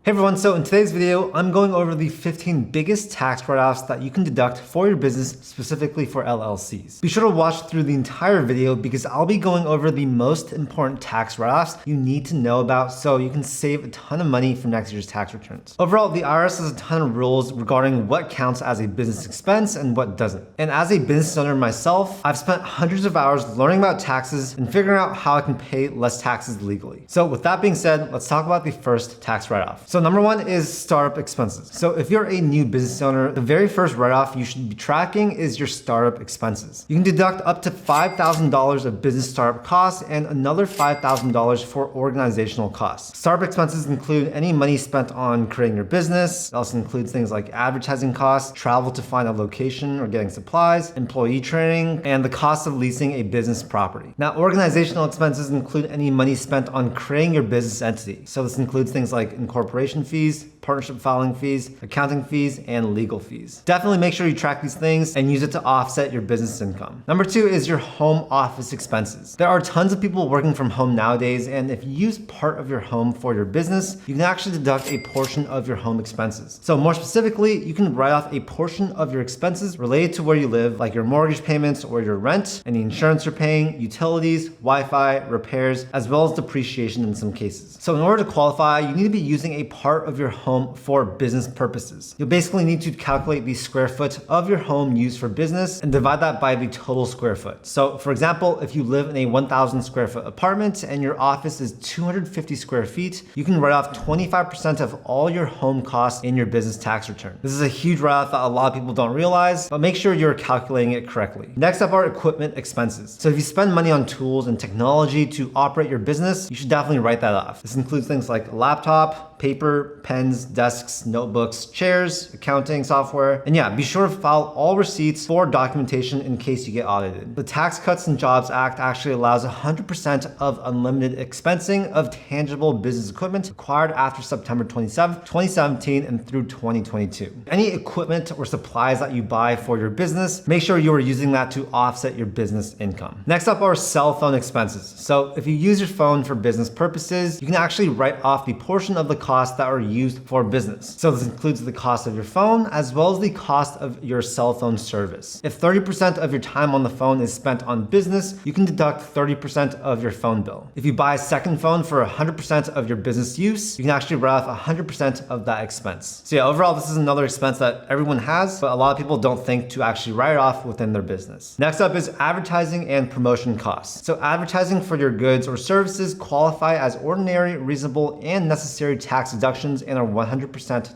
Hey everyone, so in today's video, I'm going over the 15 biggest tax write-offs that you can deduct for your business, specifically for LLCs. Be sure to watch through the entire video because I'll be going over the most important tax write-offs you need to know about so you can save a ton of money for next year's tax returns. Overall, the IRS has a ton of rules regarding what counts as a business expense and what doesn't. And as a business owner myself, I've spent hundreds of hours learning about taxes and figuring out how I can pay less taxes legally. So with that being said, let's talk about the first tax write-off. So number one is startup expenses. So if you're a new business owner, the very first write-off you should be tracking is your startup expenses. You can deduct up to $5,000 of business startup costs and another $5,000 for organizational costs. Startup expenses include any money spent on creating your business. It also includes things like advertising costs, travel to find a location or getting supplies, employee training, and the cost of leasing a business property. Now, organizational expenses include any money spent on creating your business entity. So this includes things like incorporation fees, partnership filing fees, accounting fees, and legal fees. Definitely make sure you track these things and use it to offset your business income. Number two is your home office expenses. There are tons of people working from home nowadays, and if you use part of your home for your business, you can actually deduct a portion of your home expenses. So more specifically, you can write off a portion of your expenses related to where you live, like your mortgage payments or your rent, any insurance you're paying, utilities, Wi-Fi, repairs, as well as depreciation in some cases. So in order to qualify, you need to be using a part of your home for business purposes. You'll basically need to calculate the square foot of your home used for business and divide that by the total square foot. So for example, if you live in a 1,000 square foot apartment and your office is 250 square feet, you can write off 25% of all your home costs in your business tax return. This is a huge write-off that a lot of people don't realize, but make sure you're calculating it correctly. Next up are equipment expenses. So if you spend money on tools and technology to operate your business, you should definitely write that off. This includes things like a laptop, paper, pens, desks, notebooks, chairs, accounting software, and yeah, be sure to file all receipts for documentation in case you get audited. The Tax Cuts and Jobs Act actually allows 100% of unlimited expensing of tangible business equipment acquired after September 27th, 2017 and through 2022. Any equipment or supplies that you buy for your business, make sure you are using that to offset your business income. Next up are cell phone expenses. So if you use your phone for business purposes, you can actually write off the portion of the costs that are used for business. So this includes the cost of your phone as well as the cost of your cell phone service. If 30% of your time on the phone is spent on business, you can deduct 30% of your phone bill. If you buy a second phone for 100% of your business use, you can actually write off 100% of that expense. So yeah, overall, this is another expense that everyone has, but a lot of people don't think to actually write it off within their business. Next up is advertising and promotion costs. So advertising for your goods or services qualify as ordinary, reasonable, and necessary tax deductions and are 100%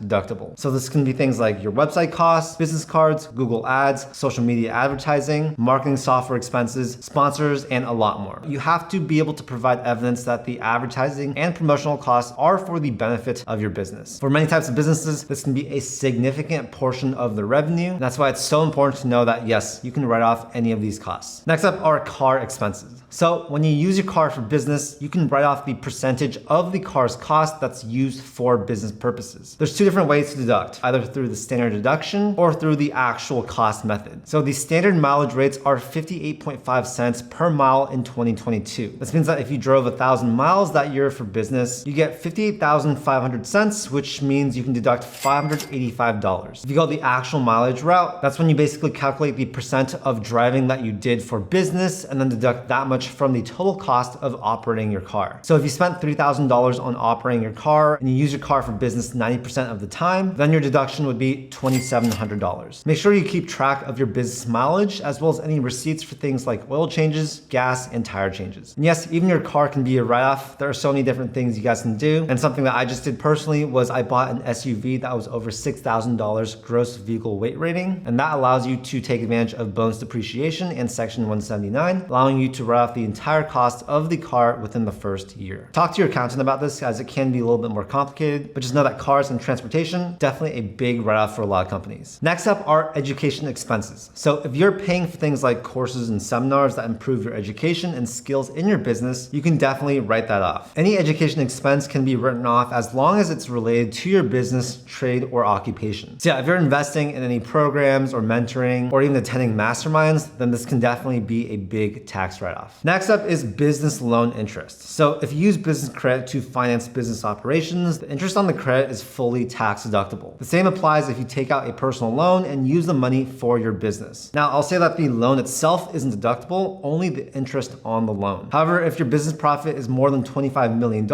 deductible. So this can be things like your website costs, business cards, Google Ads, social media advertising, marketing software expenses, sponsors, and a lot more. You have to be able to provide evidence that the advertising and promotional costs are for the benefit of your business. For many types of businesses, this can be a significant portion of the revenue. And that's why it's so important to know that yes, you can write off any of these costs. Next up are car expenses. So when you use your car for business, you can write off the percentage of the car's cost that's used for business purposes. There's two different ways to deduct, either through the standard deduction or through the actual cost method. So the standard mileage rates are 58.5 cents per mile in 2022. This means that if you drove 1,000 miles that year for business, you get 58,500 cents, which means you can deduct $585. If you go the actual mileage route, that's when you basically calculate the percent of driving that you did for business and then deduct that much from the total cost of operating your car. So if you spent $3,000 on operating your car and you use your car for business 90% of the time, then your deduction would be $2,700. Make sure you keep track of your business mileage as well as any receipts for things like oil changes, gas, and tire changes. And yes, even your car can be a write-off. There are so many different things you guys can do. And something that I just did personally was I bought an SUV that was over $6,000 gross vehicle weight rating. And that allows you to take advantage of bonus depreciation and Section 179, allowing you to write off the entire cost of the car within the first year. Talk to your accountant about this as it can be a little bit more complicated, but just know that cars and transportation, definitely a big write-off for a lot of companies. Next up are education expenses. So if you're paying for things like courses and seminars that improve your education and skills in your business, you can definitely write that off. Any education expense can be written off as long as it's related to your business, trade, or occupation. So yeah, if you're investing in any programs or mentoring or even attending masterminds, then this can definitely be a big tax write-off. Next up is business loan interest. So if you use business credit to finance business operations, situations, the interest on the credit is fully tax deductible. The same applies if you take out a personal loan and use the money for your business. Now, I'll say that the loan itself isn't deductible, only the interest on the loan. However, if your business profit is more than $25 million,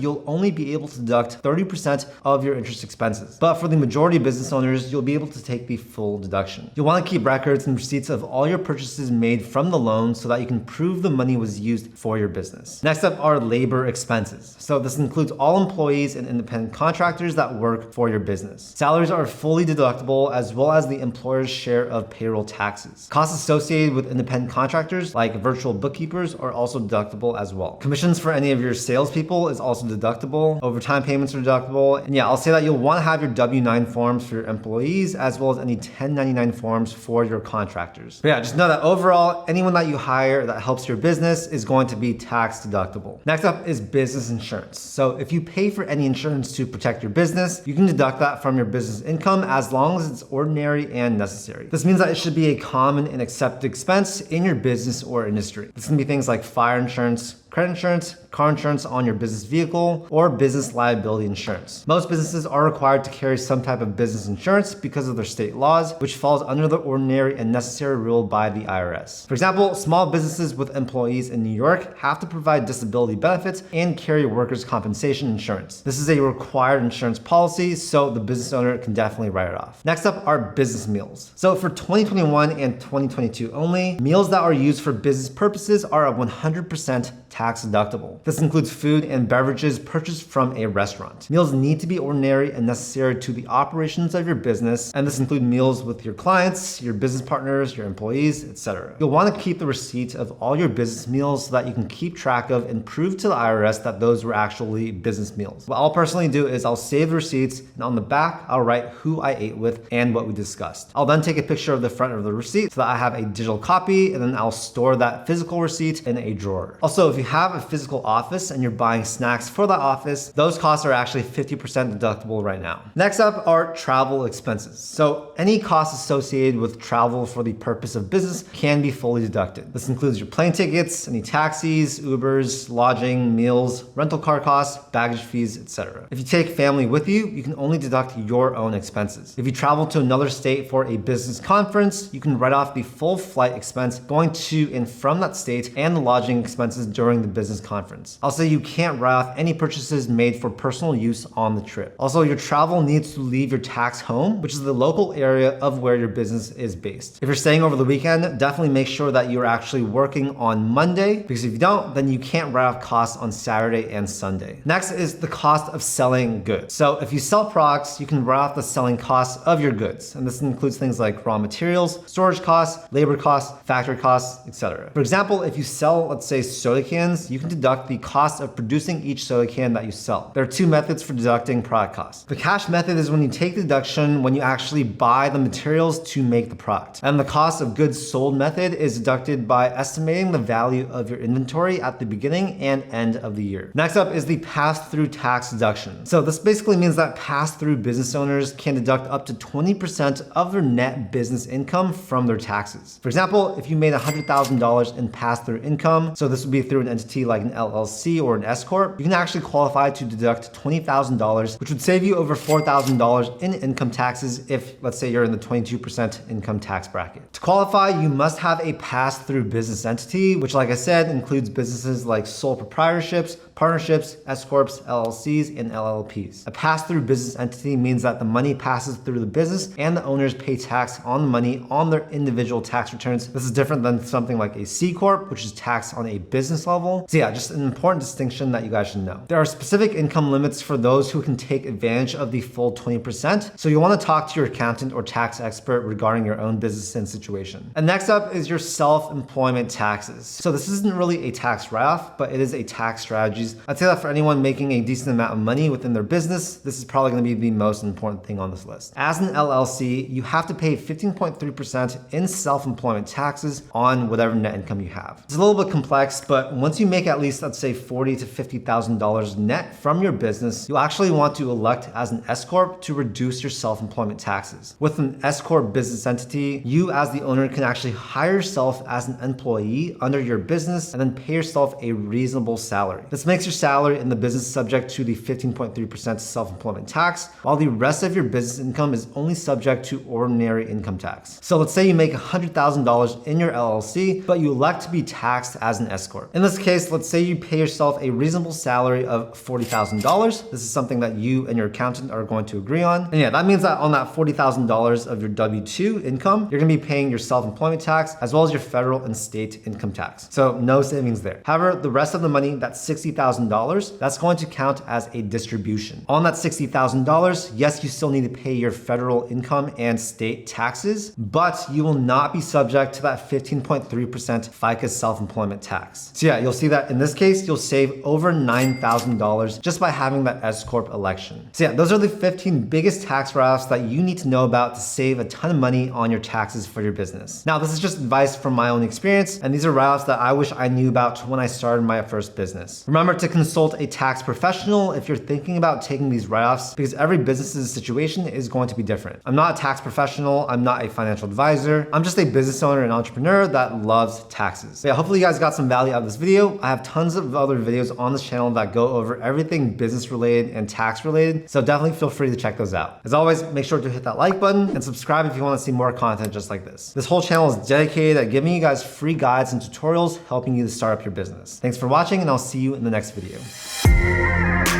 you'll only be able to deduct 30% of your interest expenses. But for the majority of business owners, you'll be able to take the full deduction. You'll want to keep records and receipts of all your purchases made from the loan so that you can prove the money was used for your business. Next up are labor expenses. So this includes all employees and independent contractors that work for your business. Salaries are fully deductible, as well as the employer's share of payroll taxes. Costs associated with independent contractors, like virtual bookkeepers, are also deductible as well. Commissions for any of your salespeople is also deductible. Overtime payments are deductible. And yeah, I'll say that you'll want to have your W-9 forms for your employees, as well as any 1099 forms for your contractors. But yeah, just know that overall, anyone that you hire that helps your business is going to be tax deductible. Next up is business insurance. So if you pay for any insurance to protect your business, you can deduct that from your business income as long as it's ordinary and necessary. This means that it should be a common and accepted expense in your business or industry. This can be things like fire insurance, credit insurance, car insurance on your business vehicle, or business liability insurance. Most businesses are required to carry some type of business insurance because of their state laws, which falls under the ordinary and necessary rule by the IRS. For example, small businesses with employees in New York have to provide disability benefits and carry workers' compensation insurance. This is a required insurance policy, so the business owner can definitely write it off. Next up are business meals. So for 2021 and 2022 only, meals that are used for business purposes are 100% tax deductible. This includes food and beverages purchased from a restaurant. Meals need to be ordinary and necessary to the operations of your business, and this includes meals with your clients, your business partners, your employees, etc. You'll want to keep the receipt of all your business meals so that you can keep track of and prove to the IRS that those were actually business meals. What I'll personally do is I'll save the receipts, and on the back, I'll write who I ate with and what we discussed. I'll then take a picture of the front of the receipt so that I have a digital copy, and then I'll store that physical receipt in a drawer. Also, if you have a physical office and you're buying snacks for that office, those costs are actually 50% deductible right now. Next up are travel expenses. So any costs associated with travel for the purpose of business can be fully deducted. This includes your plane tickets, any taxis, Ubers, lodging, meals, rental car costs, baggage fees, etc. If you take family with you, you can only deduct your own expenses. If you travel to another state for a business conference, you can write off the full flight expense going to and from that state and the lodging expenses during the business conference. I'll say you can't write off any purchases made for personal use on the trip. Also, your travel needs to leave your tax home, which is the local area of where your business is based. If you're staying over the weekend, definitely make sure that you're actually working on Monday, because if you don't, then you can't write off costs on Saturday and Sunday. Next is the cost of selling goods. So if you sell products, you can write off the selling costs of your goods. And this includes things like raw materials, storage costs, labor costs, factory costs, etc. For example, if you sell, let's say, soda cans, you can deduct the cost of producing each soda can that you sell. There are two methods for deducting product costs. The cash method is when you take the deduction when you actually buy the materials to make the product. And the cost of goods sold method is deducted by estimating the value of your inventory at the beginning and end of the year. Next up is the pass-through tax deduction. So this basically means that pass-through business owners can deduct up to 20% of their net business income from their taxes. For example, if you made $100,000 in pass-through income, so this would be through an entity like an LLC or an S Corp, you can actually qualify to deduct $20,000, which would save you over $4,000 in income taxes if, let's say, you're in the 22% income tax bracket. To qualify, you must have a pass-through business entity, which, like I said, includes businesses like sole proprietorships, partnerships, S Corps, LLCs, and LLPs. A pass-through business entity means that the money passes through the business and the owners pay tax on the money on their individual tax returns. This is different than something like a C Corp, which is taxed on a business level. So yeah, just an important distinction that you guys should know. There are specific income limits for those who can take advantage of the full 20%. So you want to talk to your accountant or tax expert regarding your own business and situation. And next up is your self-employment taxes. So this isn't really a tax write-off, but it is a tax strategy. I'd say that for anyone making a decent amount of money within their business, this is probably going to be the most important thing on this list. As an LLC, you have to pay 15.3% in self-employment taxes on whatever net income you have. It's a little bit complex, but once you make at least, let's say, $40,000 to $50,000 net from your business, you'll actually want to elect as an S Corp to reduce your self-employment taxes. With an S Corp business entity, you as the owner can actually hire yourself as an employee under your business and then pay yourself a reasonable salary. This makes your salary in the business subject to the 15.3% self-employment tax, while the rest of your business income is only subject to ordinary income tax. So let's say you make $100,000 in your LLC, but you elect to be taxed as an S-Corp. In this case, let's say you pay yourself a reasonable salary of $40,000. This is something that you and your accountant are going to agree on. And yeah, that means that on that $40,000 of your W-2 income, you're gonna be paying your self-employment tax as well as your federal and state income tax. So no savings there. However, the rest of the money, that's $60,000, that's going to count as a distribution. On that $60,000, yes, you still need to pay your federal income and state taxes, but you will not be subject to that 15.3% FICA self-employment tax. So yeah, you'll see that in this case, you'll save over $9,000 just by having that S-Corp election. So yeah, those are the 15 biggest tax write-offs that you need to know about to save a ton of money on your taxes for your business. Now, this is just advice from my own experience, and these are write-offs that I wish I knew about when I started my first business. Remember to consult a tax professional if you're thinking about taking these write-offs, because every business's situation is going to be different. I'm not a tax professional, I'm not a financial advisor, I'm just a business owner and entrepreneur that loves taxes. So yeah, hopefully you guys got some value out of this video. I have tons of other videos on this channel that go over everything business related and tax related, so definitely feel free to check those out. As always, make sure to hit that like button and subscribe if you want to see more content just like this. This whole channel is dedicated at giving you guys free guides and tutorials helping you to start up your business. Thanks for watching, and I'll see you in the next video.